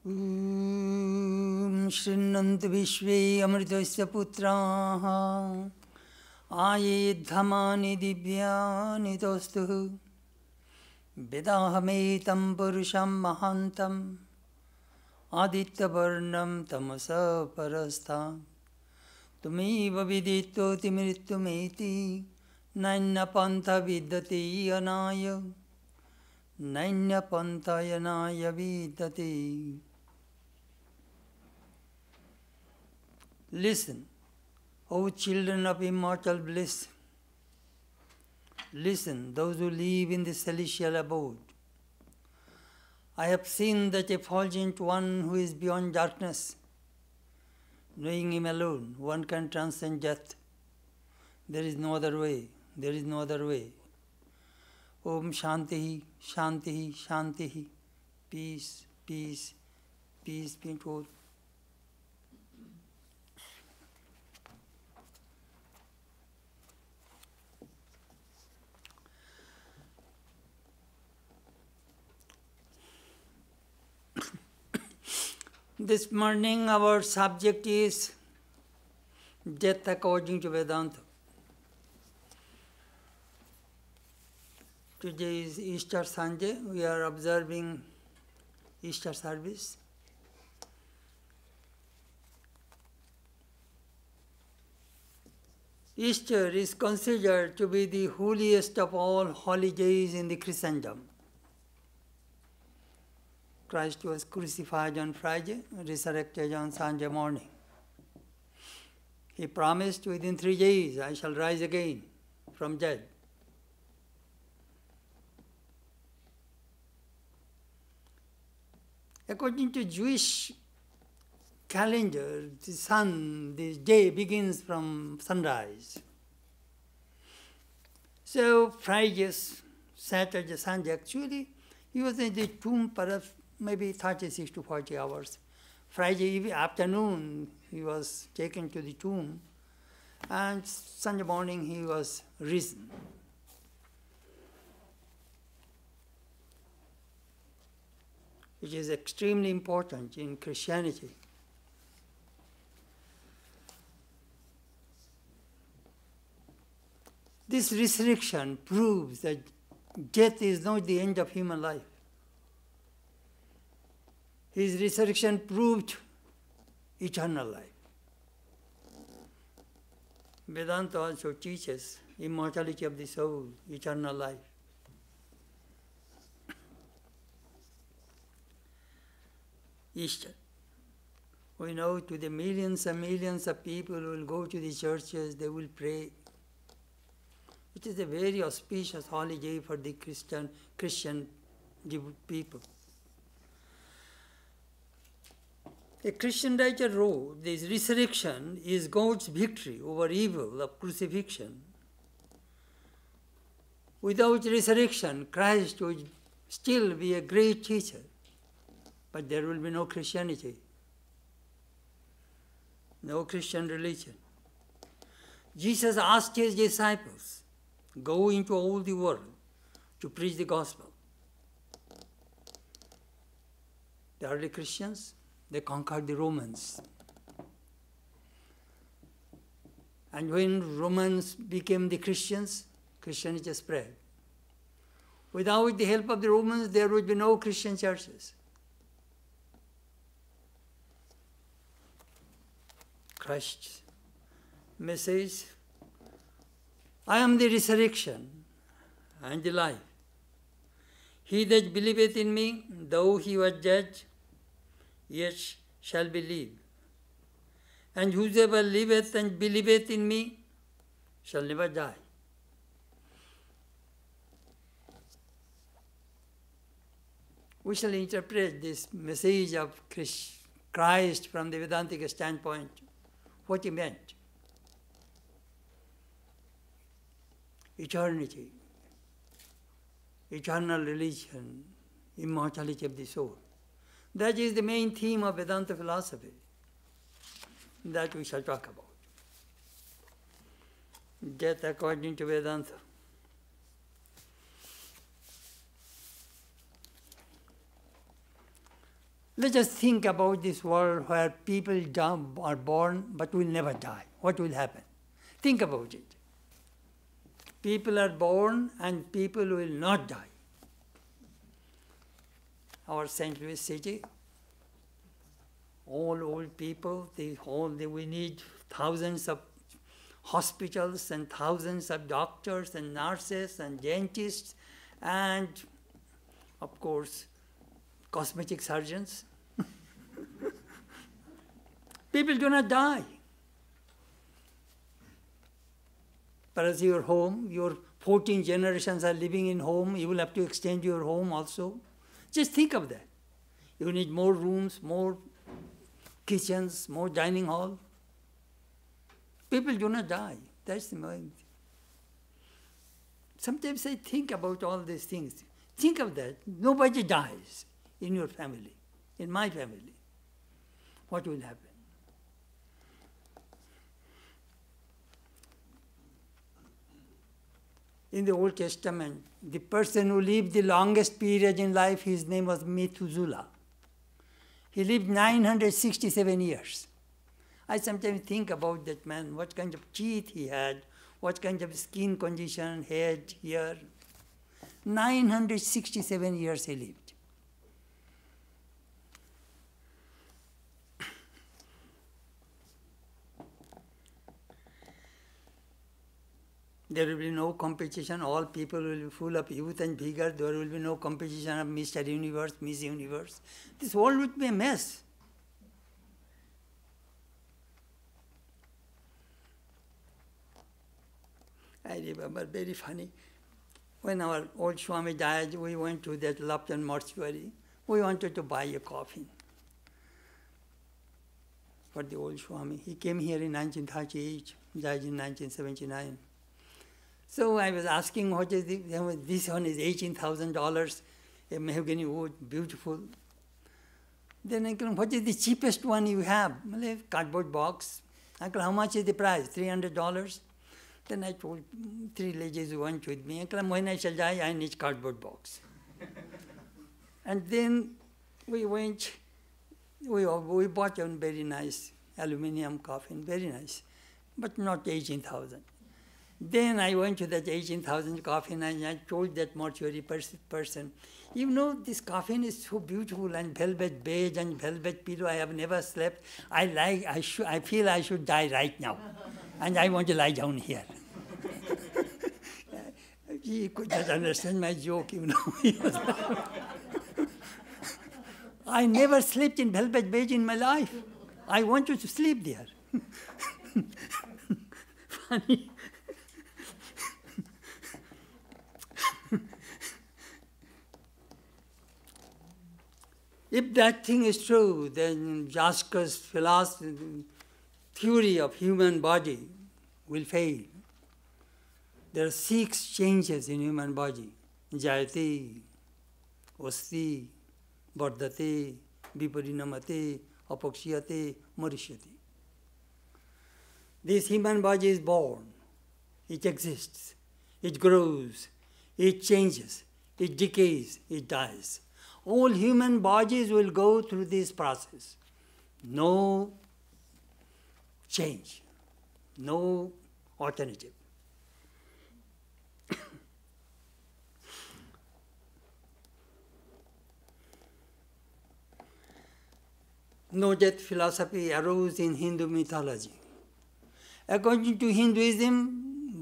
Shrinnantu Vishve Amritasya Putraha Ayedhamani Divyani Tostu Vedahametam Purusham Mahantam Aditya Varnam Tamasa Parastha Tumeva Vidito Timritumeti Naina Pantha Viddati Anaya Naina Pantha Yanaya Viddati. Listen, O children of immortal bliss. Listen, those who live in the celestial abode. I have seen that effulgent one who is beyond darkness. Knowing him alone, one can transcend death. There is no other way. There is no other way. Om Shanti, Shanti, Shanti. Peace, peace, peace be told. This morning our subject is death according to Vedanta. Today is Easter Sunday. We are observing Easter service. Easter is considered to be the holiest of all holidays in the Christendom. Christ was crucified on Friday, resurrected on Sunday morning. He promised within 3 days, I shall rise again from dead. According to Jewish calendar, the day begins from sunrise. So Friday, Saturday, Sunday, actually, he was in the tomb perhaps maybe 36 to 40 hours. Friday afternoon, he was taken to the tomb, and Sunday morning he was risen. Which is extremely important in Christianity. This resurrection proves that death is not the end of human life. His resurrection proved eternal life. Vedanta also teaches immortality of the soul, eternal life. Easter. We know to the millions and millions of people who will go to the churches, they will pray. It is a very auspicious holiday for the Christian people. A Christian writer wrote, this resurrection is God's victory over evil of crucifixion. Without resurrection, Christ would still be a great teacher, but there will be no Christianity, no Christian religion. Jesus asked his disciples, go into all the world to preach the gospel. The early Christians, they conquered the Romans. And when Romans became the Christians, Christianity spread. Without the help of the Romans, there would be no Christian churches. Christ's message, I am the resurrection and the life. He that believeth in me, though he was dead, yet shall believe. And whosoever liveth and believeth in me shall never die. We shall interpret this message of Christ from the Vedantic standpoint, what he meant. Eternity, eternal religion, immortality of the soul. That is the main theme of Vedanta philosophy that we shall talk about. Death according to Vedanta. Let's just think about this world where people are born but will never die. What will happen? Think about it. People are born and people will not die. Our St. Louis city, all old people, we need thousands of hospitals and thousands of doctors and nurses and dentists and, of course, cosmetic surgeons. People do not die. Whereas your home, your 14 generations are living in home, you will have to extend your home also. Just think of that. You need more rooms, more kitchens, more dining hall. People do not die. That's the main thing. Sometimes I think about all these things. Think of that. Nobody dies in your family, in my family. What will happen? In the Old Testament, the person who lived the longest period in life, his name was Methuselah. He lived 967 years. I sometimes think about that man, what kind of teeth he had, what kind of skin condition, head, hair. 967 years he lived. There will be no competition. All people will be full of youth and vigor. There will be no competition of Mr. Universe, Miss Universe. This world would be a mess. I remember, very funny, when our old Swami died, we went to that Lupton mortuary. We wanted to buy a coffin for the old Swami. He came here in 1938, died in 1979. So I was asking, what is this one is $18,000, a mahogany wood, beautiful. Then uncle, what is the cheapest one you have? Well, cardboard box. Uncle, how much is the price? $300. Then I told 3 ladies who went with me, uncle, when I shall die, I need cardboard box. And then we went, we bought a very nice aluminum coffin, very nice, but not 18,000. Then I went to that 18,000 coffin and I told that mortuary person, you know, this coffin is so beautiful and velvet bed and velvet pillow. I have never slept. I feel I should die right now. And I want to lie down here. He could not understand my joke, you know. I never slept in velvet bed in my life. I want you to sleep there. Funny. If that thing is true, then Jaska's philosophy, theory of human body will fail. There are 6 changes in human body. Jayate, Osti, Vardhate, Viparinamate, Apakshiyate, Marishyate. This human body is born. It exists. It grows. It changes. It decays. It dies. All human bodies will go through this process. No change, no alternative. No death philosophy arose in Hindu mythology. According to Hinduism,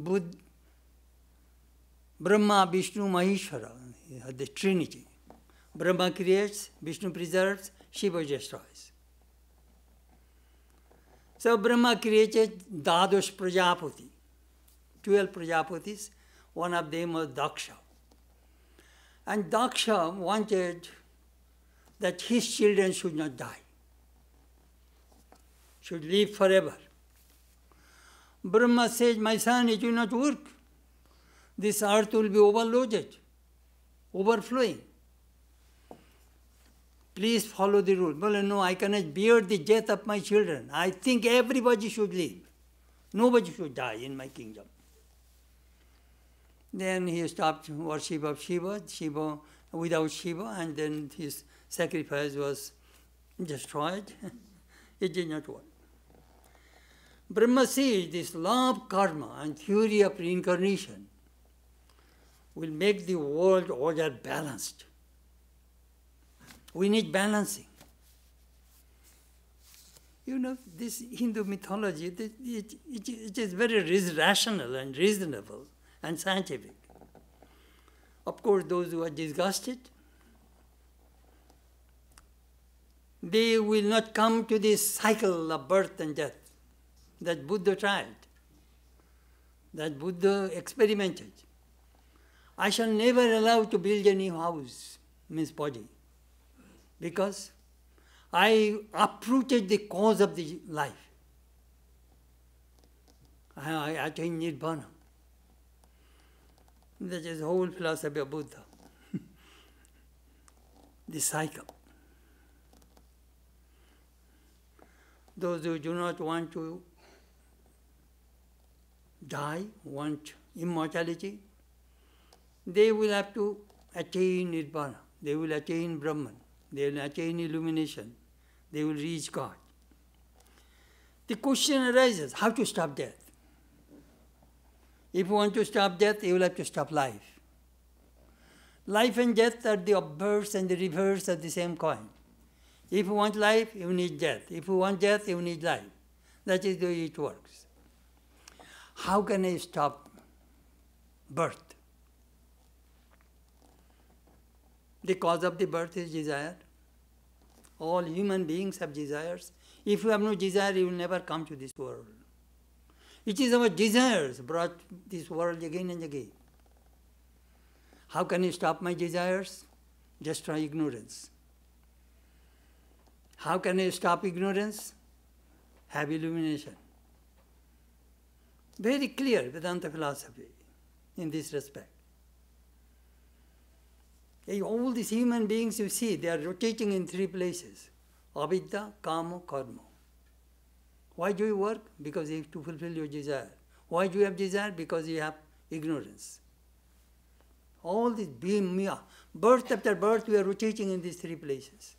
Brahma, Vishnu, Maheshwara, the Trinity. Brahma creates, Vishnu preserves, Shiva destroys. So Brahma created Dadosh Prajapati, 12 Prajapatis, one of them was Daksha. And Daksha wanted that his children should not die, should live forever. Brahma says, my son, it will not work. This earth will be overloaded, overflowing. Please follow the rule. Well, no, I cannot bear the death of my children. I think everybody should live. Nobody should die in my kingdom. Then he stopped worship of Shiva, without Shiva, and then his sacrifice was destroyed. It did not work. Brahma says this law of karma and theory of reincarnation will make the world order balanced. We need balancing. You know, this Hindu mythology, it is very rational and reasonable and scientific. Of course, those who are disgusted, they will not come to this cycle of birth and death that Buddha tried, that Buddha experimented. I shall never allow to build a new house, means body, because I uprooted the cause of the life. I attained Nirvana. That is the whole philosophy of Buddha. The cycle. Those who do not want to die, want immortality, they will have to attain Nirvana. They will attain Brahman. They will attain illumination. They will reach God. The question arises, how to stop death? If you want to stop death, you will have to stop life. Life and death are the obverse and the reverse of the same coin. If you want life, you need death. If you want death, you need life. That is the way it works. How can I stop birth? The cause of the birth is desire. All human beings have desires. If you have no desire, you will never come to this world. It is our desires brought this world again and again. How can I stop my desires? Destroy ignorance. How can I stop ignorance? Have illumination. Very clear Vedanta philosophy in this respect. All these human beings you see, they are rotating in three places. Avidya, kama, karma. Why do you work? Because you have to fulfill your desire. Why do you have desire? Because you have ignorance. All this being, birth after birth, we are rotating in these three places.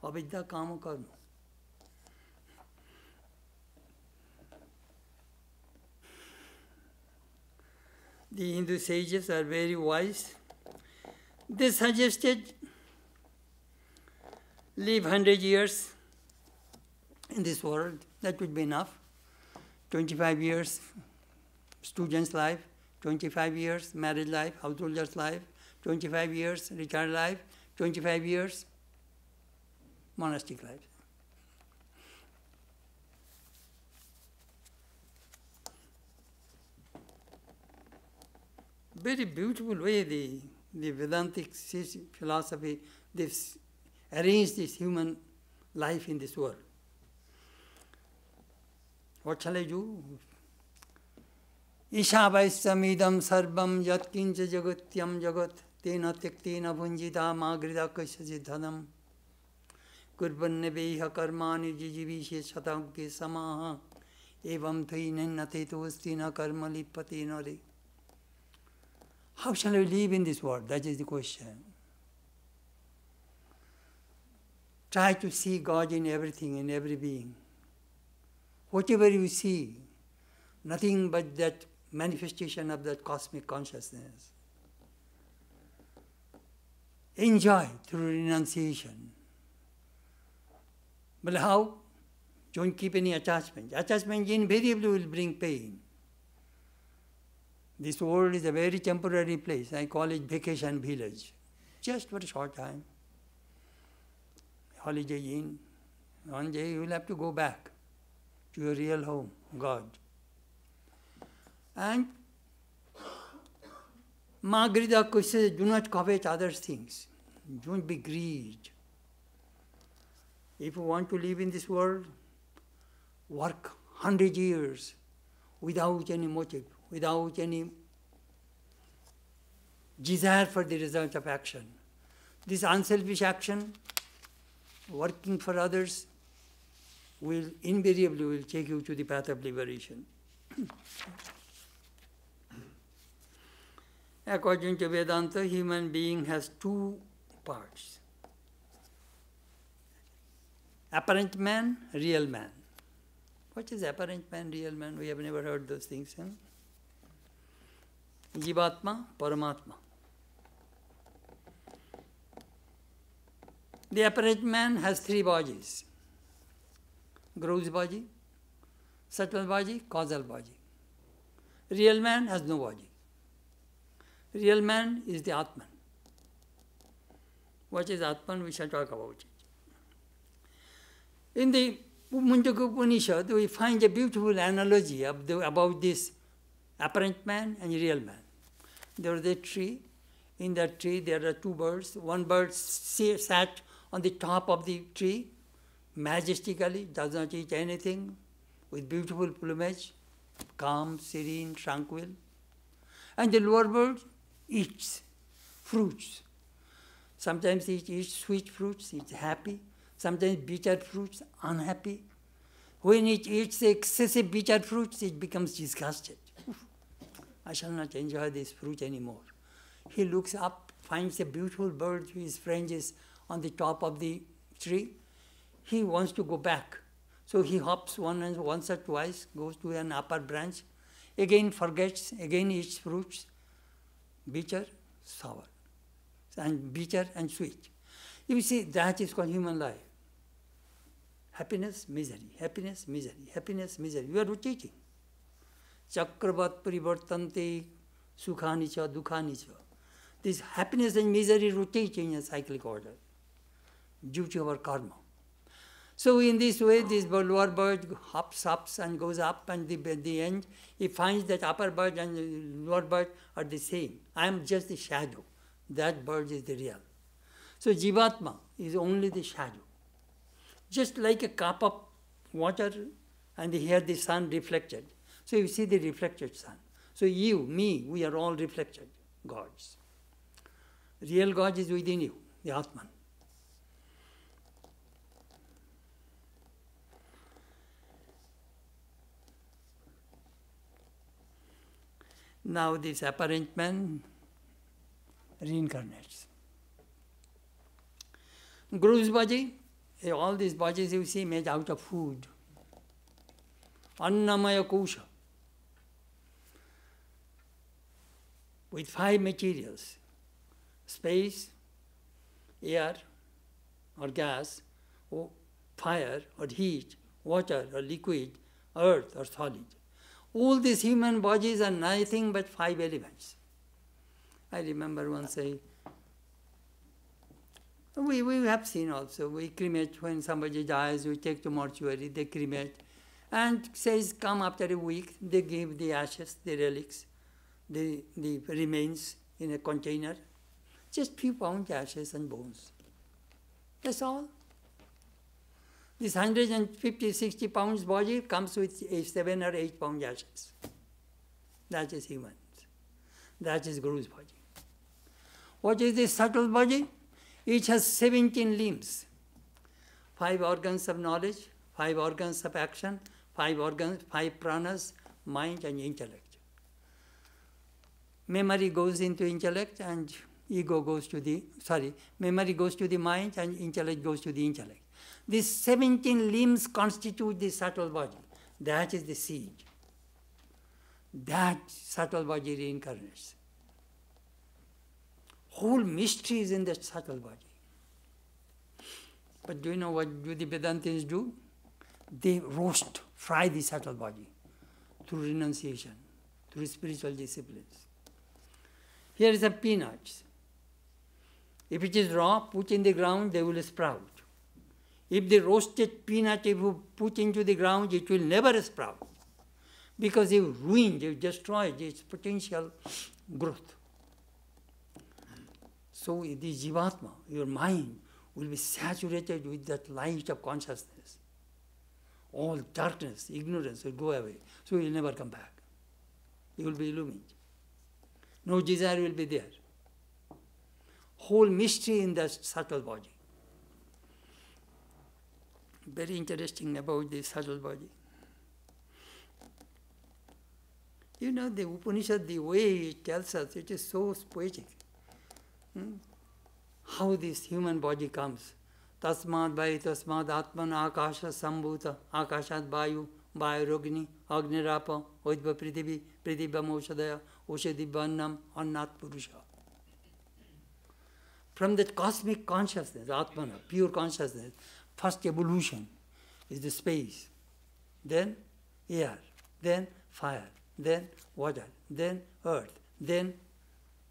Avidya, kama, karma. The Hindu sages are very wise. They suggested live 100 years in this world. That would be enough. 25 years student's life, 25 years married life, householder's life, 25 years retired life, 25 years monastic life. Very beautiful way the Vedantic philosophy, they've arranged this human life in this world. What shall I do? Isha vaissamidam sarvam yat kincha jagatyam jagat tena tektena bhunjita magrida kasyajidhanam kurvanne veha karmani jijivishe shatamke samaha evam thainenna tetostina karma lipati nare. How shall we live in this world? That is the question. Try to see God in everything, in every being. Whatever you see, nothing but that manifestation of that cosmic consciousness. Enjoy through renunciation. But how? Don't keep any attachment. Attachment invariably will bring pain. This world is a very temporary place. I call it vacation village. Just for a short time. Holiday in. One day you will have to go back to your real home, God. And Magrida says, do not covet other things. Don't be greedy. If you want to live in this world, work 100 years without any motive, without any desire for the result of action. This unselfish action, working for others, will invariably take you to the path of liberation. According to Vedanta, human being has two parts. Apparent man, real man. What is apparent man, real man? We have never heard those things. Huh? Jivatma, Paramatma. The apparent man has three bodies. Gross body, subtle body, causal body. Real man has no body. Real man is the Atman. What is Atman? We shall talk about it. In the Mundaka Upanishad, we find a beautiful analogy about this apparent man and real man. There is a tree. In that tree, there are two birds. One bird sat on the top of the tree, majestically, does not eat anything, with beautiful plumage, calm, serene, tranquil. And the lower bird eats fruits. Sometimes it eats sweet fruits, it's happy. Sometimes bitter fruits, unhappy. When it eats excessive bitter fruits, it becomes disgusted. I shall not enjoy this fruit anymore. He looks up, finds a beautiful bird, his friend is on the top of the tree. He wants to go back. So he hops once or twice, goes to an upper branch, again forgets, again eats fruits, bitter, sour, and bitter and sweet. You see, that is called human life. Happiness, misery, happiness, misery, happiness, misery. We are rotating. Chakravat parivartante sukhani cha dukhani cha. This happiness and misery rotate in a cyclic order due to our karma. So in this way, this lower bird hops and goes up, and at the end, he finds that upper bird and lower bird are the same. I am just the shadow. That bird is the real. So Jivatma is only the shadow. Just like a cup of water, and here the sun reflected. So you see the reflected sun. So you, me, we are all reflected gods. Real God is within you, the Atman. Now this apparent man reincarnates. Guru's body, all these bodies you see made out of food. Annamaya kosha. With 5 materials: space, air or gas, or fire or heat, water or liquid, earth or solid. All these human bodies are nothing but 5 elements. I remember once we have seen also, we cremate when somebody dies, we take to mortuary, they cremate, and says come after a week, they give the ashes, the relics, the remains in a container, just few pounds ashes and bones. That's all. This 150, 60 pounds body comes with a 7 or 8 pound ashes. That is humans. That is Guru's body. What is this subtle body? It has 17 limbs, 5 organs of knowledge, 5 organs of action, 5 pranas, mind and intellect. Memory goes into intellect and memory goes to the mind and intellect goes to the intellect. These 17 limbs constitute the subtle body. That is the seed. That subtle body reincarnates. Whole mystery is in that subtle body. But do you know what do the Vedantins do? They roast, fry the subtle body through renunciation, through spiritual disciplines. Here is a peanuts. If it is raw, put in the ground, they will sprout. If the roasted peanut, if you put into the ground, it will never sprout. Because you ruined, you destroyed its potential growth. So the Jivatma, your mind, will be saturated with that light of consciousness. All darkness, ignorance will go away. So you will never come back. You will be illumined. No desire will be there. Whole mystery in that subtle body. Very interesting about this subtle body. You know, the Upanishad, the way it tells us, it is so poetic. How this human body comes. Tasmad Vayu Tasmad Atman Akasha Sambhuta Akashat Vayu Vayurogni Agnirapa Oidva Prithivi Prithivam Oshadaya Oshadibannam Annat Purusha. From that cosmic consciousness, Atmana, pure consciousness, first evolution is the space, then air, then fire, then water, then earth, then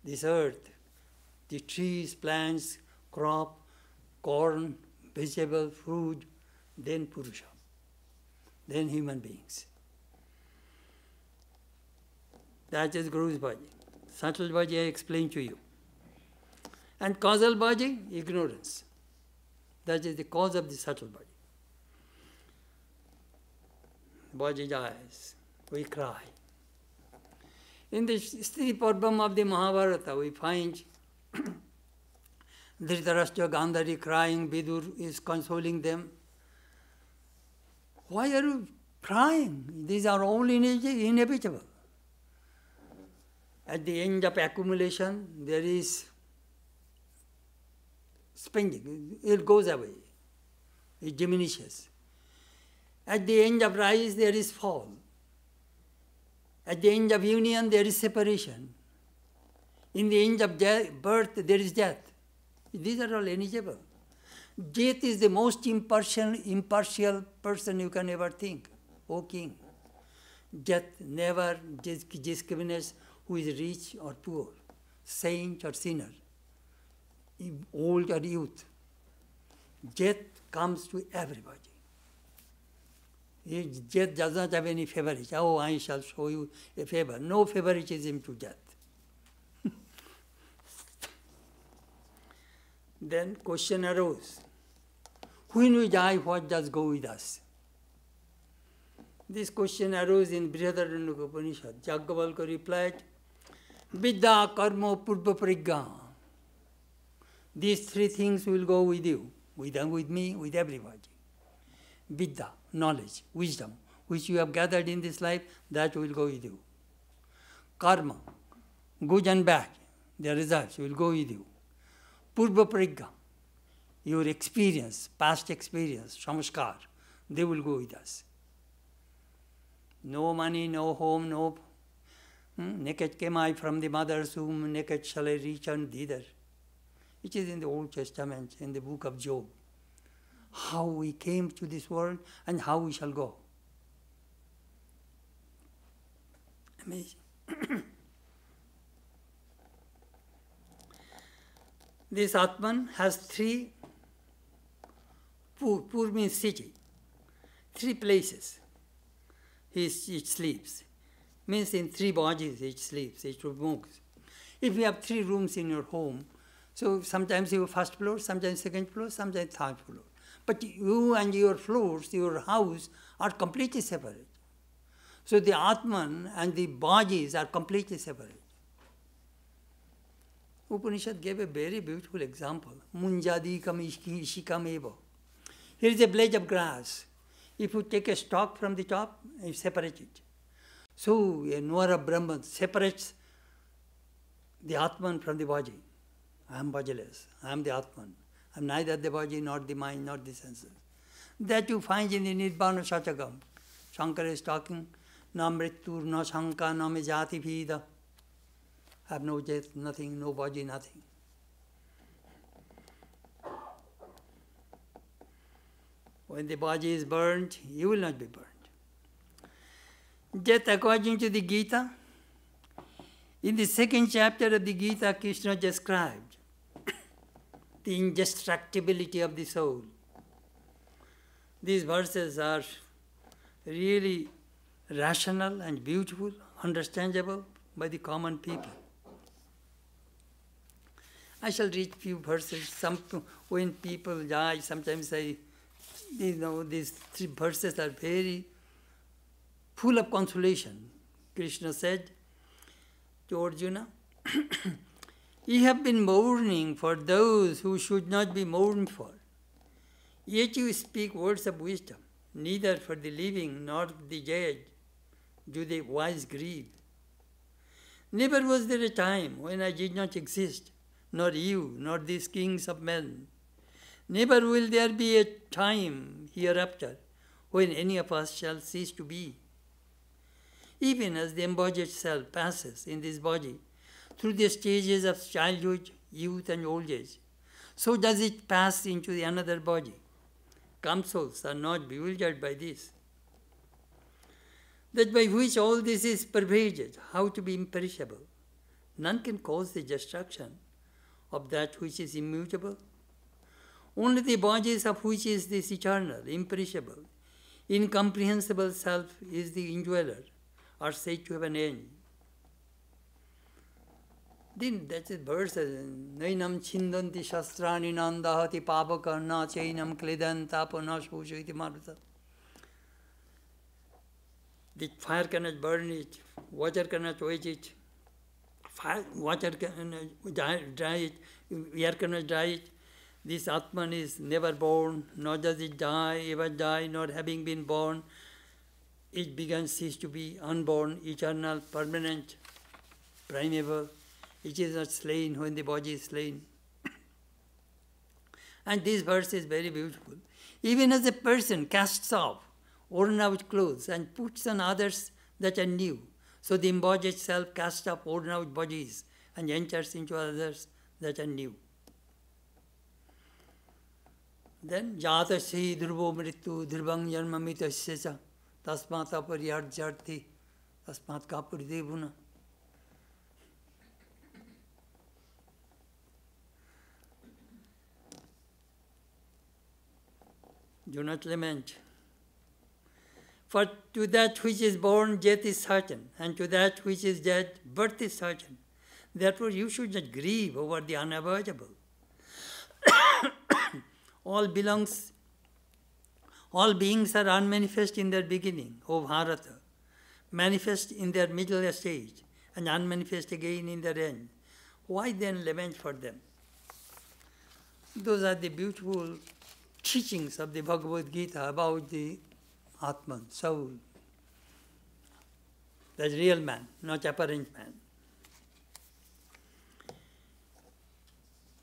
this earth, the trees, plants, crop, corn, vegetable, food, then Purusha, then human beings. That is Guru's body. Subtle body I explained to you. And causal body, ignorance. That is the cause of the subtle body. Body dies, we cry. In the Stri Parvam of the Mahabharata, we find Dhritarashtra, Gandhari crying, Vidur is consoling them. Why are you crying? These are all inevitable. At the end of accumulation, there is spending. It goes away. It diminishes. At the end of rise, there is fall. At the end of union, there is separation. In the end of birth, there is death. These are all inevitable. Death is the most impartial person you can ever think, O king. Death never discriminates who is rich or poor, saint or sinner, old or youth. Death comes to everybody. Death does not have any favoritism. Oh, I shall show you a favor. No favoritism to death. Then question arose. When we die, what does go with us? This question arose in Brihadaranyaka Upanishad. Yajnavalkya replied, Vidya, Karma, Purva, Prajna. These three things will go with you, with me, with everybody. Vidya, knowledge, wisdom, which you have gathered in this life, that will go with you. Karma, good and bad, the results will go with you. Purva Prajna, your experience, past experience, samskar, they will go with us. No money, no home, no... naked came I from the mother's womb, naked shall I return thither. It is in the Old Testament, in the book of Job. How we came to this world and how we shall go. Amazing. This Atman has three, Pur means city, three places each sleeps. Means in three bodies each sleeps, each moves. If you have 3 rooms in your home, so sometimes you have first floor, sometimes second floor, sometimes third floor. But you and your floors, your house, are completely separate. So the Atman and the bodies are completely separate. Upanishad gave a very beautiful example. Munjadikam ishikam eva. Here is a blade of grass. If you take a stalk from the top, you separate it. So a knower of Brahman separates the Atman from the body. I am bodiless. I am the Atman. I am neither the body, nor the mind, nor the senses. That you find in the Nibbana Shatakam. Shankara is talking, na mrittur, na shanka, na me jati bhida. I have no death, nothing, no body, nothing. When the body is burnt, you will not be burnt. Death, according to the Gita, in the 2nd chapter of the Gita, Krishna described the indestructibility of the soul. These verses are really rational and beautiful, understandable by the common people. I shall read few verses. When people die, sometimes these 3 verses are very full of consolation. Krishna said to Arjuna, "Ye have been mourning for those who should not be mourned for. Yet you speak words of wisdom. Neither for the living nor the dead do the wise grieve. Never was there a time when I did not exist, nor you, nor these kings of men. Never will there be a time hereafter when any of us shall cease to be. Even as the embodied self passes in this body through the stages of childhood, youth and old age, so does it pass into the another body. Calm souls are not bewildered by this. That by which all this is pervaded, how to be imperishable. None can cause the destruction of that which is immutable. Only the bodies of which is this eternal, imperishable, incomprehensible self is the indweller, are said to have an end. Then that's a verse, Nainam chindanti shastrani nandahati papaka na chainam kledan tapo na shosho iti maruta. The fire cannot burn it, water cannot wet it, water cannot dry it, air cannot dry it. This Atman is never born, nor does it die, ever die, nor having been born. It began, cease to be, unborn, eternal, permanent, primeval. It is not slain when the body is slain. And this verse is very beautiful. Even as a person casts off worn out clothes and puts on others that are new, so the embodied self casts off worn out bodies and enters into others that are new. Then, jata si dhruvo mritu dhruvam janmamitasya cha tasmata paryarjarti tasmat kapuridevuna. Do not lament. For to that which is born, death is certain, and to that which is dead, birth is certain. Therefore, you should not grieve over the unavoidable. All beings are unmanifest in their beginning, O Bharata, manifest in their middle stage, and unmanifest again in their end. Why then lament for them? Those are the beautiful teachings of the Bhagavad Gita about the Atman, soul, the real man, not apparent man.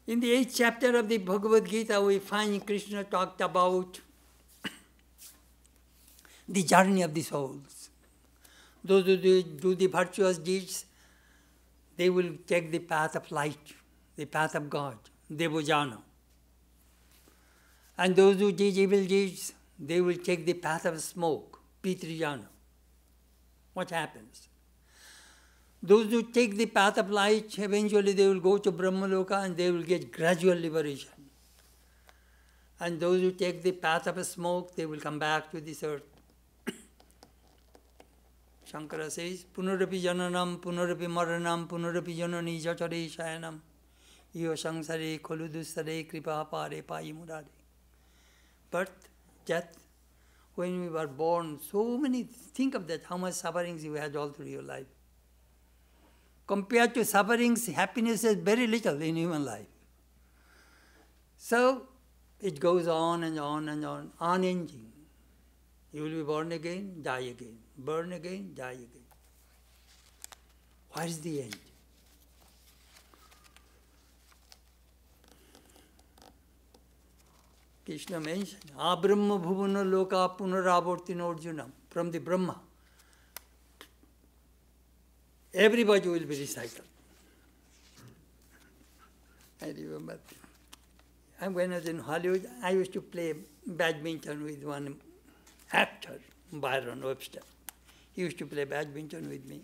In the 8th chapter of the Bhagavad Gita, we find Krishna talked about the journey of the souls. Those who do the virtuous deeds, they will take the path of light, the path of God, Devojana. And those who did evil deeds, they will take the path of smoke, Pitrijana. What happens? Those who take the path of light, eventually they will go to Brahmaloka and they will get gradual liberation. And those who take the path of smoke, they will come back to this earth. Shankara says, Punarapi jananam, punarapi maranam, punarapi janani jatare shayanam, iyo sangsare koludusare kripa pare payi murare. Birth, death, when we were born, so many, think of that, how much sufferings you had all through your life. Compared to sufferings, happiness is very little in human life. So, it goes on and on and on, unending. You will be born again, die again. Born again, die again. What is the end? Krishna mentioned, Abrahma bhuvana loka punaravartino arjuna, from the Brahma. Everybody will be recycled. I remember, when I was in Hollywood, I used to play badminton with one actor, Byron Webster. He used to play badminton with me.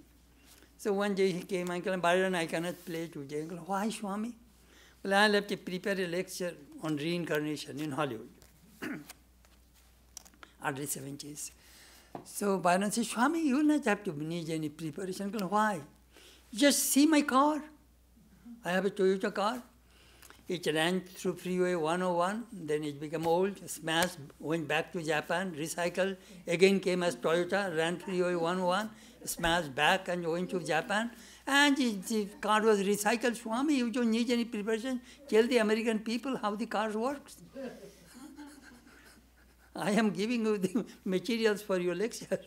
So one day he came, Uncle Byron, I cannot play today. Uncle, why, Swami? Well, I'll have to prepare a lecture on reincarnation in Hollywood. Early 70s. So Byron says, Swami, you will not have to need any preparation. Uncle, why? Just see my car. I have a Toyota car. It ran through Freeway 101, then it became old, smashed, went back to Japan, recycled, again came as Toyota, ran Freeway 101, smashed back and went to Japan. And the car was recycled. Swami, you don't need any preparation. Tell the American people how the car works. I am giving you the materials for your lecture.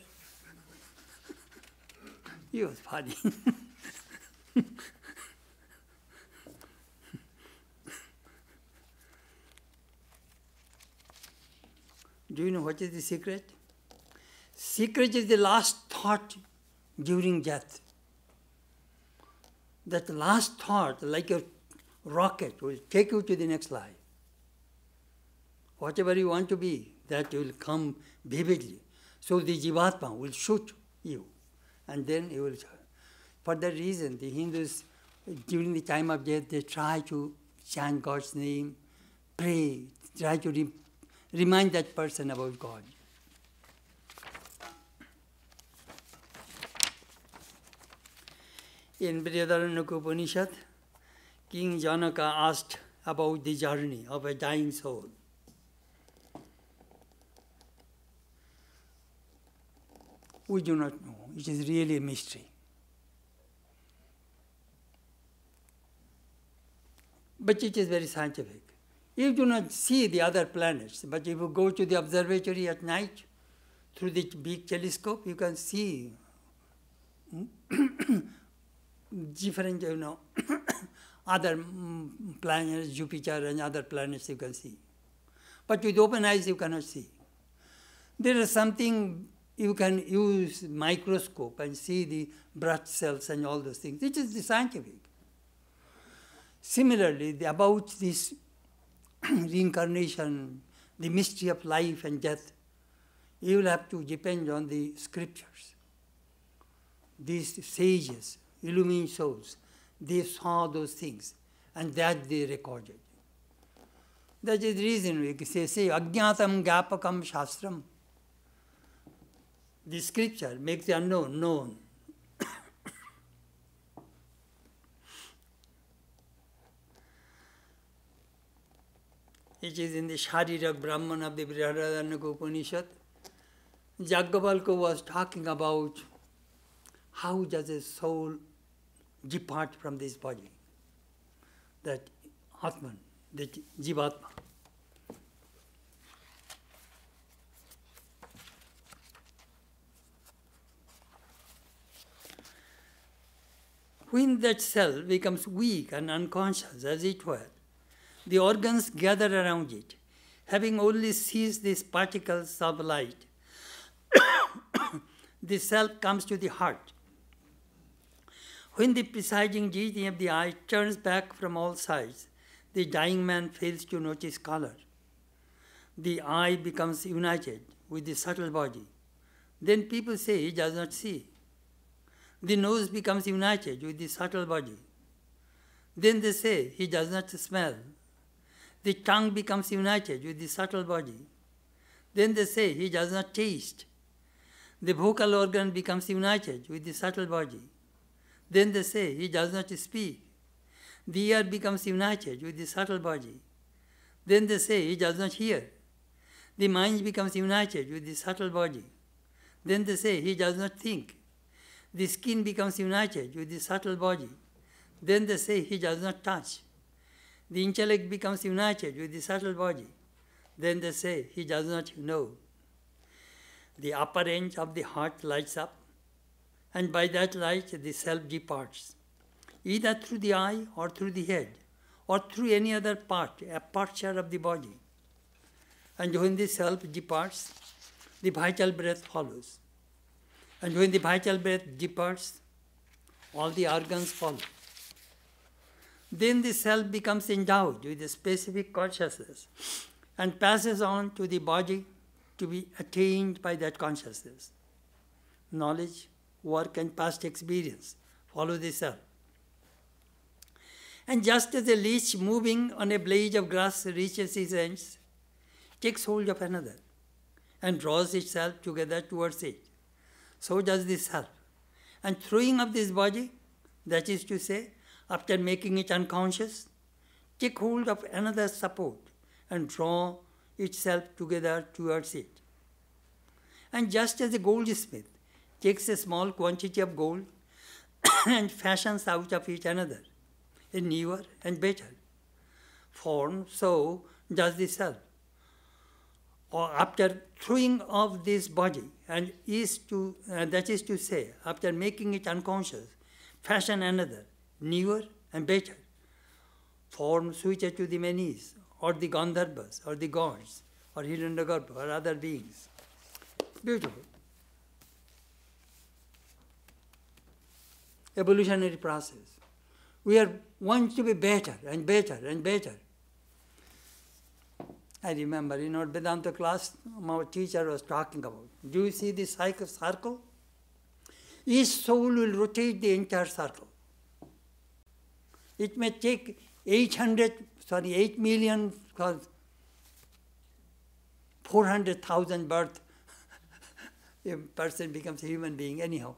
He was funny. Do you know what is the secret? Secret is the last thought during death. That last thought, like a rocket, will take you to the next life. Whatever you want to be, that will come vividly. So the Jivatma will shoot you, and then you will. For that reason, the Hindus, during the time of death, they try to chant God's name, pray, try to remind that person about God. In Vedanta Upanishad, King Janaka asked about the journey of a dying soul. We do not know. It is really a mystery. But it is very scientific. You do not see the other planets, but if you go to the observatory at night, through the big telescope, you can see different, other planets, Jupiter and other planets you can see. But with open eyes you cannot see. There is something you can use microscope and see the blood cells and all those things. It is the scientific. Similarly, about this reincarnation, the mystery of life and death, you will have to depend on the scriptures. These sages, illumined souls, they saw those things and that they recorded. That is the reason we say Ajñātam Gyāpakam Shastram. The scripture makes the unknown known. It is in the Sharirak Brahman of the Brihadaranyaka Upanishad. Yajnavalkya was talking about how does a soul depart from this body, that Atman, that Jivatma. When that cell becomes weak and unconscious, as it were, the organs gather around it, having only seized these particles of light. The self comes to the heart. When the presiding deity of the eye turns back from all sides, the dying man fails to notice color. The eye becomes united with the subtle body. Then people say he does not see. The nose becomes united with the subtle body. Then they say he does not smell. The tongue becomes united with the subtle body. Then they say he does not taste. The vocal organ becomes united with the subtle body. Then they say he does not speak. The ear becomes united with the subtle body. Then they say he does not hear. The mind becomes united with the subtle body. Then they say he does not think. The skin becomes united with the subtle body. Then they say he does not touch. The intellect becomes united with the subtle body. Then they say he does not know. The upper range of the heart lights up, and by that light the self departs, either through the eye or through the head, or through any other part, a aperture of the body. And when the self departs, the vital breath follows. And when the vital breath departs, all the organs follow. Then the self becomes endowed with a specific consciousness and passes on to the body to be attained by that consciousness. Knowledge, work, and past experience follow the self. And just as a leech moving on a blade of grass reaches its ends, takes hold of another, and draws itself together towards it, so does the self. And throwing up this body, that is to say, after making it unconscious, take hold of another support and draw itself together towards it. And just as a goldsmith takes a small quantity of gold and fashions out of it another, a newer and better form, so does the self. Or after throwing off this body, and that is to say, after making it unconscious, fashion another, newer and better form suited to the manis, or the Gandharvas, or the gods, or Hiranyagarbha or other beings. Beautiful. Evolutionary process. We are want to be better and better and better. I remember in our Vedanta class, our teacher was talking about, do you see this circle? Each soul will rotate the entire circle. It may take 8,400,000 births. A person becomes a human being anyhow.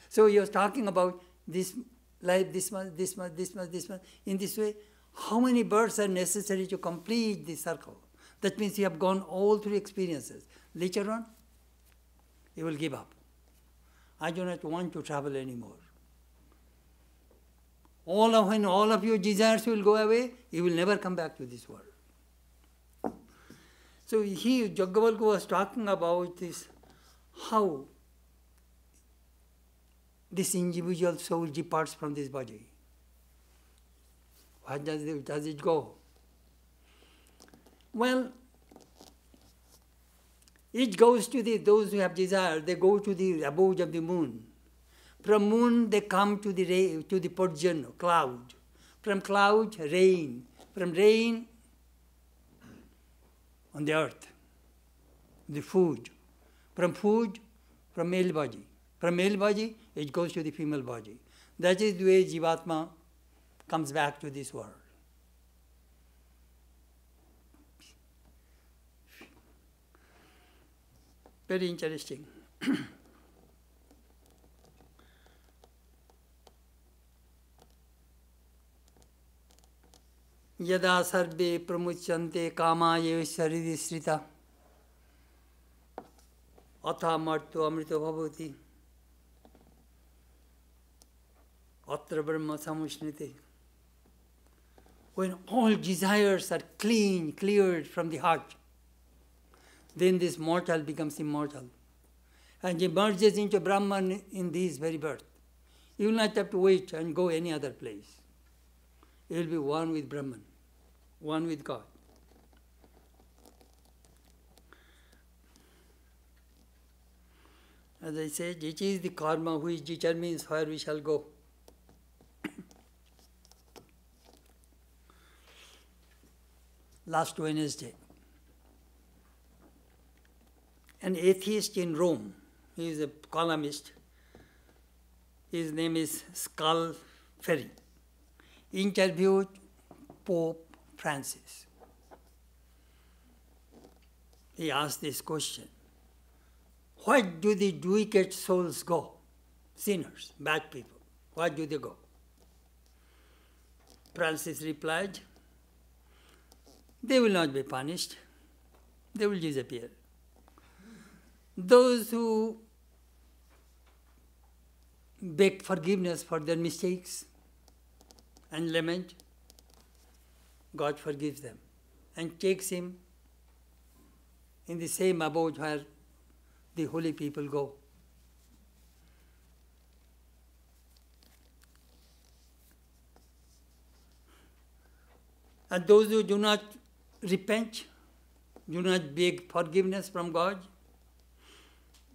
So he was talking about this life, this much, this much, this much, this much. In this way, how many births are necessary to complete the circle? That means you have gone all through experiences. Later on, you will give up. I do not want to travel anymore. When all of your desires will go away, you will never come back to this world. So Jaggavalkha was talking about this, how this individual soul departs from this body. Where does it go? Well, it goes to those who have desire, they go to the abode of the moon. From moon they come to the Purjan, cloud. From cloud, rain. From rain, on the earth, the food. From food, from male body. From male body, it goes to the female body. That is the way Jivatma comes back to this world. Very interesting. Yada sarve pramuchante kamaye saridi srita atha martu amrita bhavati atra brahma samushnite. When all desires are cleared from the heart, then this mortal becomes immortal and emerges into Brahman in this very birth. You will not have to wait and go any other place. You will be one with Brahman, one with God. As I said, it is the karma which determines where we shall go. Last Wednesday, an atheist in Rome, he is a columnist, his name is Scalfari, interviewed Pope Francis. He asked this question, where do the wicked souls go? Sinners, bad people, where do they go? Francis replied, they will not be punished, they will disappear. Those who beg forgiveness for their mistakes and lament, God forgives them and takes him in the same abode where the holy people go. And those who do not repent, do not beg forgiveness from God,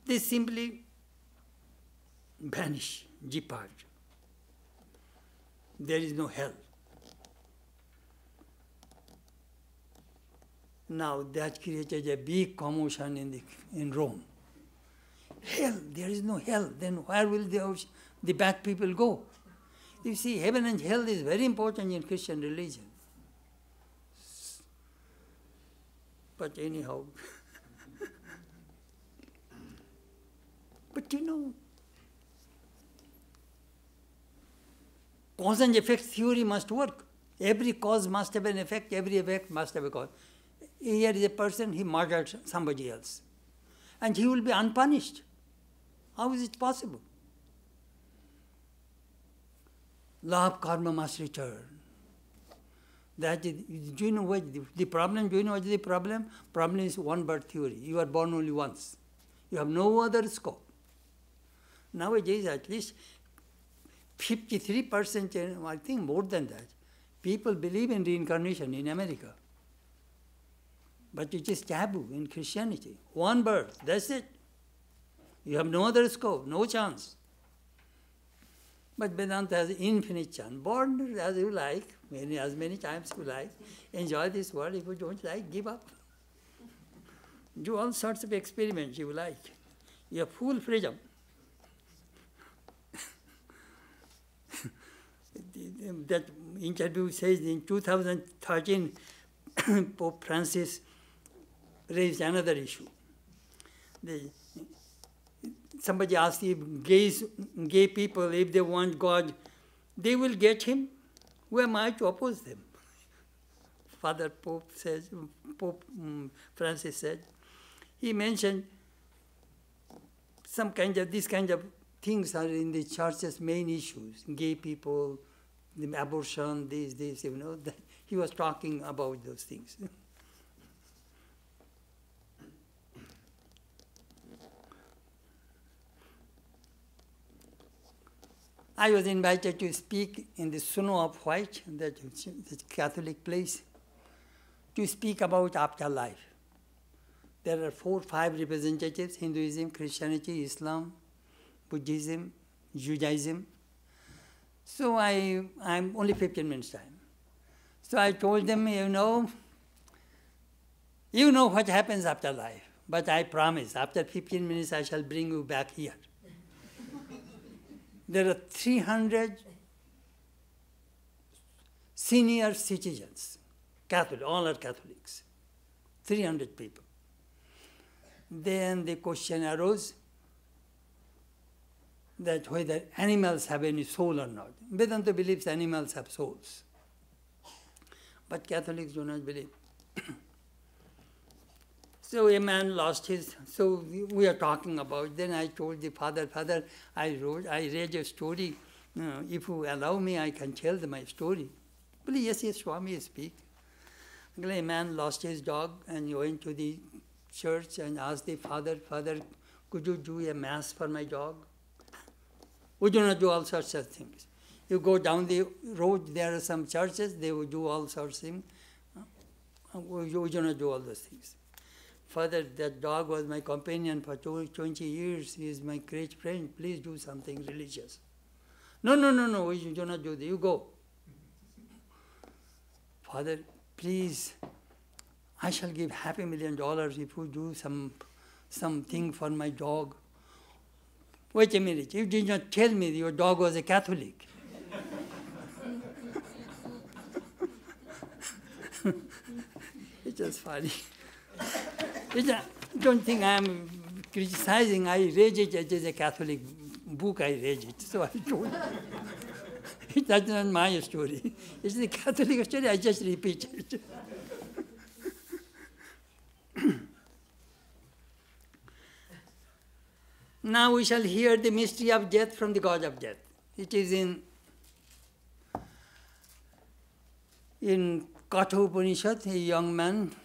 they simply vanish, depart. There is no hell. Now that created a big commotion in Rome. Hell, there is no hell. Then where will the bad people go? You see, heaven and hell is very important in Christian religion. But anyhow, but cause and effect theory must work. Every cause must have an effect, every effect must have a cause. Here is a person, he murdered somebody else, and he will be unpunished. How is it possible? Law of karma must return. That is, do you know what the problem? Do you know what is the problem? Problem is one birth theory. You are born only once. You have no other scope. Nowadays, at least 53%, I think more than that, people believe in reincarnation in America. But it is taboo in Christianity. One birth, that's it. You have no other scope, no chance. But Vedanta has infinite chance. Born as you like, as many times you like. Enjoy this world. If you don't like, give up. Do all sorts of experiments you like. You have full freedom. That interview says in 2013, Pope Francis raised another issue. Somebody asked if gay people, if they want God, they will get him. Who am I to oppose them? Pope Francis said. He mentioned this kind of things are in the church's main issues. Gay people, the abortion, this, he was talking about those things. I was invited to speak in the Snow of White, that Catholic place, to speak about afterlife. There are 4 or 5 representatives: Hinduism, Christianity, Islam, Buddhism, Judaism. So I'm only 15 minutes time. So I told them, you know what happens after life, but I promise after 15 minutes I shall bring you back here. There are 300 senior citizens, Catholic, all are Catholics, 300 people. Then the question arose that whether animals have any soul or not. Vedanta believes animals have souls, but Catholics do not believe. So a man lost his, so we are talking about, then I told the father, I read a story, if you allow me, I can tell my story. Please, yes, Swami, speak. A man lost his dog and he went to the church and asked the father, could you do a mass for my dog? We do not do all sorts of things. You go down the road, there are some churches, they will do all sorts of things. We do not do all those things. Father, that dog was my companion for 20 years. He is my great friend. Please do something religious. No, we do not do that. You go. Father, please, I shall give $500,000 if you do something for my dog. Wait a minute, you did not tell me your dog was a Catholic. It's just funny. Don't think I am criticizing. I read it as a Catholic book. I read it, so I told it. That's not my story. It's the Catholic story. I just repeat it. Now we shall hear the mystery of death from the God of death. It is in Katha Upanishad, a young man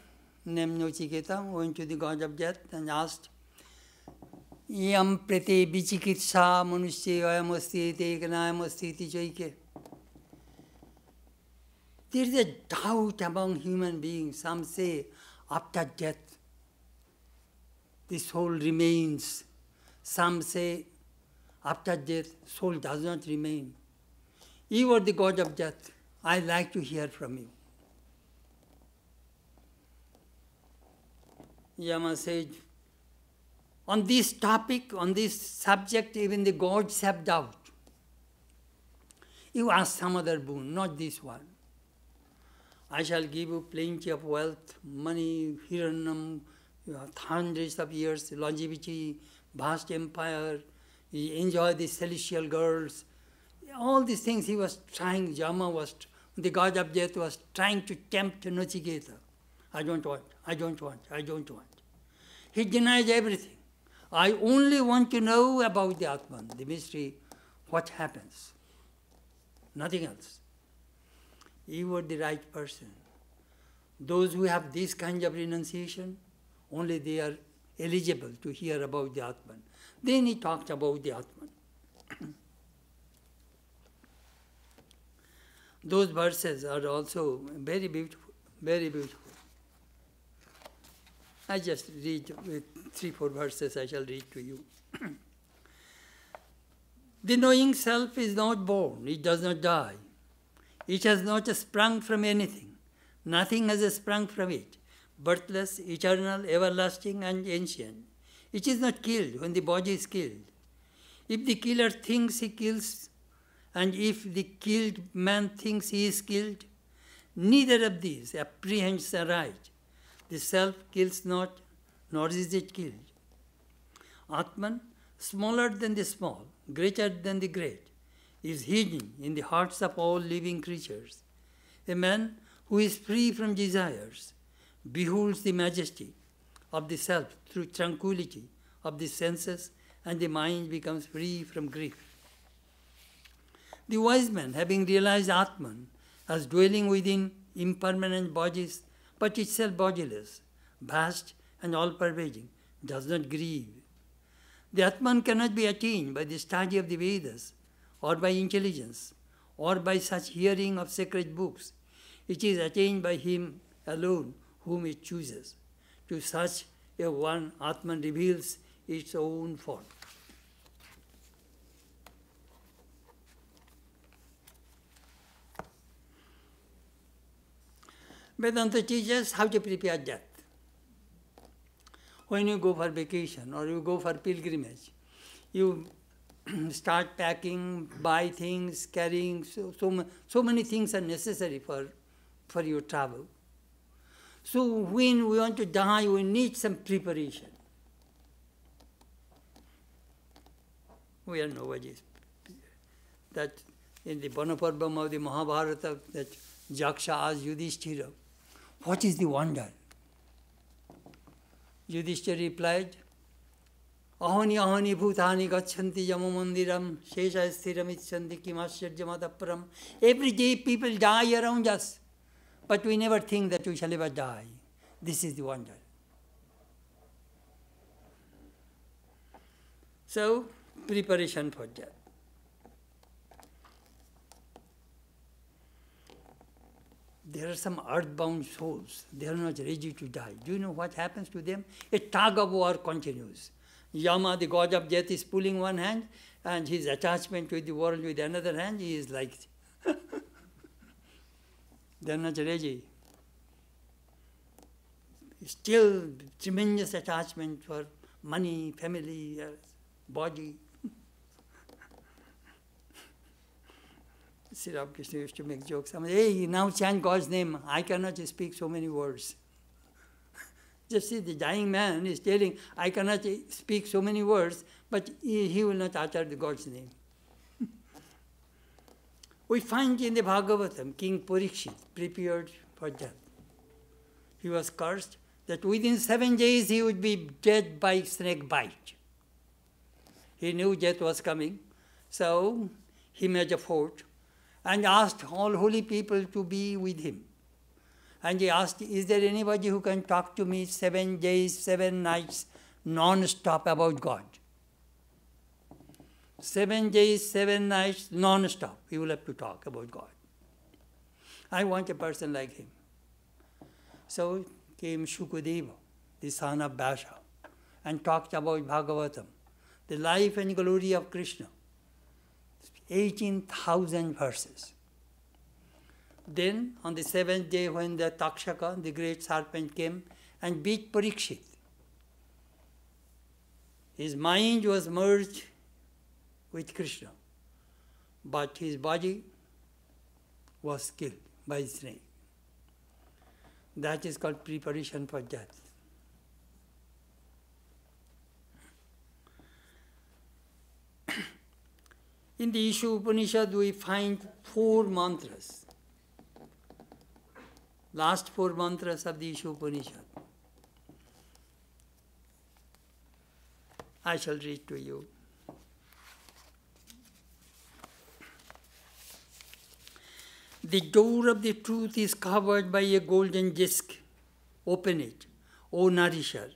named Nachiketa went to the God of death and asked, Yam prete vichikitsa manusya ayamasti tekanayamasti iti chaike. There is a doubt among human beings. Some say after death the soul remains. Some say after death soul does not remain. You are the God of death. I'd like to hear from you. Yama said, on this topic, on this subject, even the gods have doubt. You ask some other boon, not this one. I shall give you plenty of wealth, money, hiranam, hundreds of years, longevity, vast empire, you enjoy the celestial girls. All these things he was trying, the God of death was trying to tempt Nachiketa. I don't want. He denies everything. I only want to know about the Atman, the mystery, what happens. Nothing else. You are the right person. Those who have this kind of renunciation, only they are eligible to hear about the Atman. Then he talked about the Atman. Those verses are also very beautiful, very beautiful. I just read with 3-4 verses I shall read to you. The knowing self is not born, it does not die. It has not sprung from anything. Nothing has sprung from it. Birthless, eternal, everlasting and ancient. It is not killed when the body is killed. If the killer thinks he kills, and if the killed man thinks he is killed, neither of these apprehends aright. The self kills not, nor is it killed. Atman, smaller than the small, greater than the great, is hidden in the hearts of all living creatures. A man who is free from desires beholds the majesty of the self through tranquility of the senses, and the mind becomes free from grief. The wise man, having realized Atman as dwelling within impermanent bodies, but itself bodiless, vast and all-pervading, does not grieve. The Atman cannot be attained by the study of the Vedas, or by intelligence, or by such hearing of sacred books. It is attained by him alone whom it chooses. To such a one, Atman reveals its own form. Vedanta teaches how to prepare death. When you go for vacation or you go for pilgrimage, you start packing, buy things, carrying, so many things are necessary for your travel. So when we want to die, we need some preparation. We are nobody. That in the Banaparvam of the Mahabharata, that Jaksha asked Yudhishthira, what is the wonder? Yudhishthira replied, Ahani ahani bhutani gachanti yama mandiram shesha sthiram ichhanti kimasyarjamadaparam. Every day people die around us, but we never think that we shall ever die. This is the wonder. So, preparation for death. There are some earthbound souls. They are not ready to die. Do you know what happens to them? A tug of war continues. Yama, the god of death, is pulling one hand, and his attachment with the world with another hand, he is like, they are not ready. Still tremendous attachment for money, family, body. Sri Ramakrishna used to make jokes. I mean, hey, now chant God's name. I cannot speak so many words. Just see, the dying man is telling, I cannot speak so many words, but he will not utter the God's name. We find in the Bhagavatam, King Parikshit prepared for death. He was cursed that within 7 days he would be dead by snake bite. He knew death was coming, so he made a fort and asked all holy people to be with him. And he asked, is there anybody who can talk to me 7 days, 7 nights, non-stop about God? 7 days, 7 nights, non-stop. He will have to talk about God. I want a person like him. So came Shukadeva, the son of Vyasa, and talked about Bhagavatam, the life and glory of Krishna. 18,000 verses. Then, on the 7th day, when the Takshaka, the great serpent, came and beat Parikshit, his mind was merged with Krishna, but his body was killed by the snake. That is called preparation for death. In the Isha Upanishad, we find 4 mantras. Last 4 mantras of the Isha Upanishad. I shall read to you. The door of the truth is covered by a golden disk. Open it, O nourisher.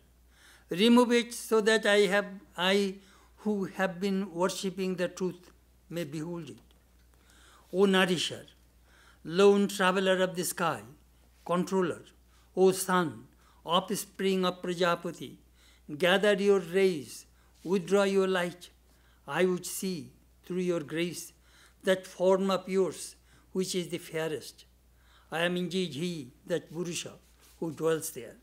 Remove it so that I who have been worshipping the truth may behold it. O nourisher, lone traveler of the sky, controller, O sun, offspring of Prajapati, gather your rays, withdraw your light. I would see through your grace that form of yours, which is the fairest. I am indeed he, that Purusha, who dwells there.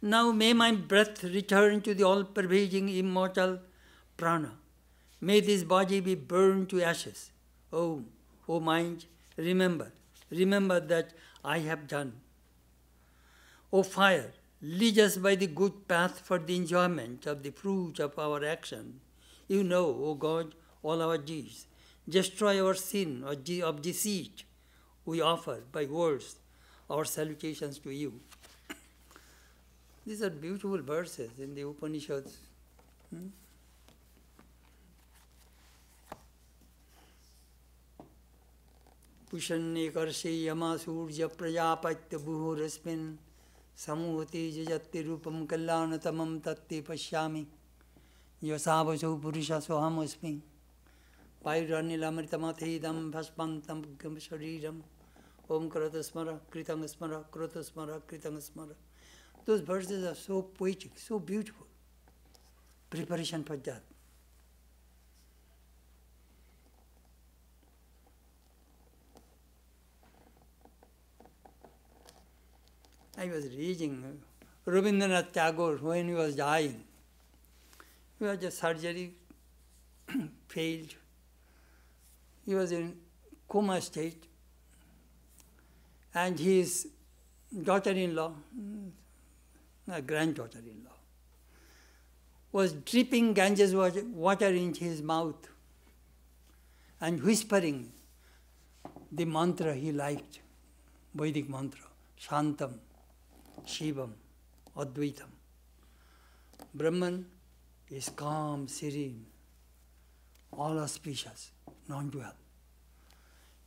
Now may my breath return to the all-pervading immortal prana. May this body be burned to ashes. Oh, O mind, remember that I have done. O fire, lead us by the good path for the enjoyment of the fruit of our action. You know, O God, all our deeds. Destroy our sin of deceit. We offer by words our salutations to you. These are beautiful verses in the Upanishads. Pushanne karshe yama surya prajapatya buhurasmin samuhati jajati rupam kalyanatamam tatti pashyami yasavaso purusha sohamasmi pairanilamritamataidam bhaspantam shariram om kratasmara kritangasmara kratasmara kritangasmara. Those verses are so poetic, so beautiful. Preparation for that. I was reading Rabindranath Tagore when he was dying. He was a surgery, failed. He was in coma state. And his daughter-in-law, granddaughter-in-law, was dripping Ganges water into his mouth and whispering the mantra he liked, Vedic mantra, Shantam, Shivam, Advaitam. Brahman is calm, serene, all auspicious, non-dual.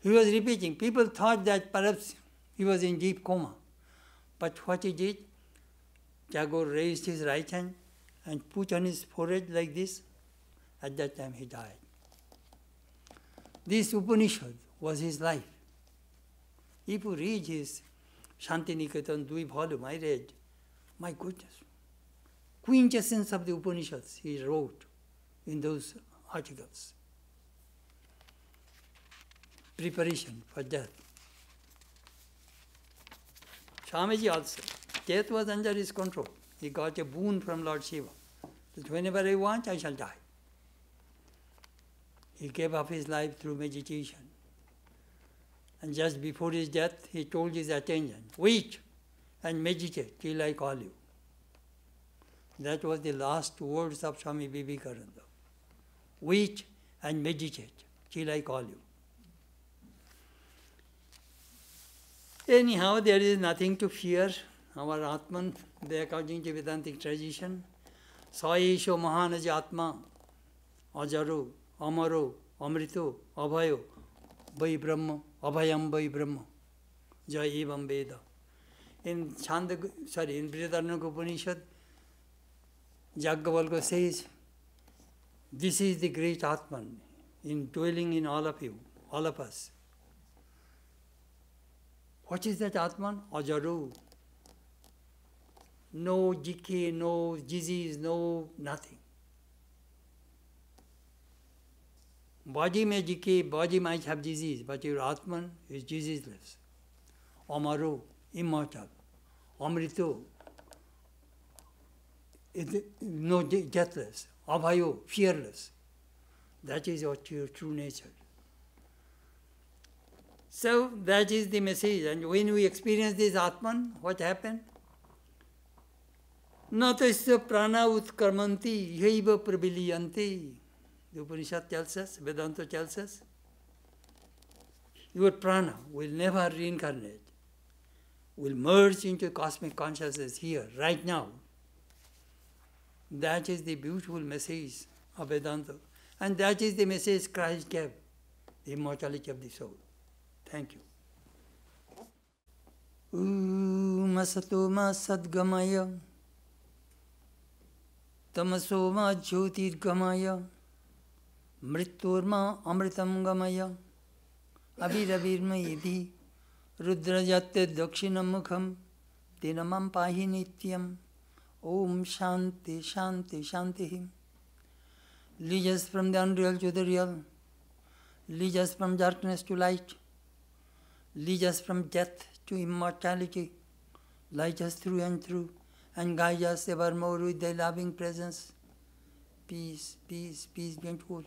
He was repeating. People thought that perhaps he was in deep coma. But what he did, Tagore raised his right hand and put on his forehead like this. At that time he died. This Upanishad was his life. If you read his Shantiniketan Dui volume, I read, my goodness, quintessence of the Upanishads he wrote in those articles. Preparation for death. Swamiji also, death was under his control. He got a boon from Lord Shiva, that whenever I want, I shall die. He gave up his life through meditation. And just before his death, he told his attendant, wait and meditate till I call you. That was the last words of Swami Vivekananda. Wait and meditate till I call you. Anyhow, there is nothing to fear. Our Atman, according to Vedantic tradition, Saesho Mahanaja Atma, Ajaro, Amaro, Amrito, Abhayo, Vai Brahma, Abhayam Vai Brahma, Jai Evam Veda. In Brihadaranyaka Upanishad, Jaggavalka says, this is the great Atman, dwelling in all of you, all of us. What is that Atman? Ajaru. No decay, no disease, no nothing. Body may decay, body might have disease, but your Atman is diseaseless. Amaro, immortal. Amrito, no deathless. Abhayo, fearless. That is your true nature. So that is the message. And when we experience this Atman, what happened? Natasya prana utkarmanti yaiva pravilyanti. The Upanishad tells us, Vedanta tells us, your prana will never reincarnate, will merge into cosmic consciousness here, right now. That is the beautiful message of Vedanta. And that is the message Christ gave, the immortality of the soul. Thank you. Masatoma sadgamaya, tamasoma jyotirgamaya, mritturma amritam gamaya, abhiravirma yedhi, rudrajatte dakshinam mukham, Tena mam pahi nityam. Om Shanti Shanti Shanti. Lead us from the unreal to the real. Lead us from darkness to light. Lead us from death to immortality. Light us through and through, and guide us evermore with thy loving presence. Peace, peace, peace be unto all.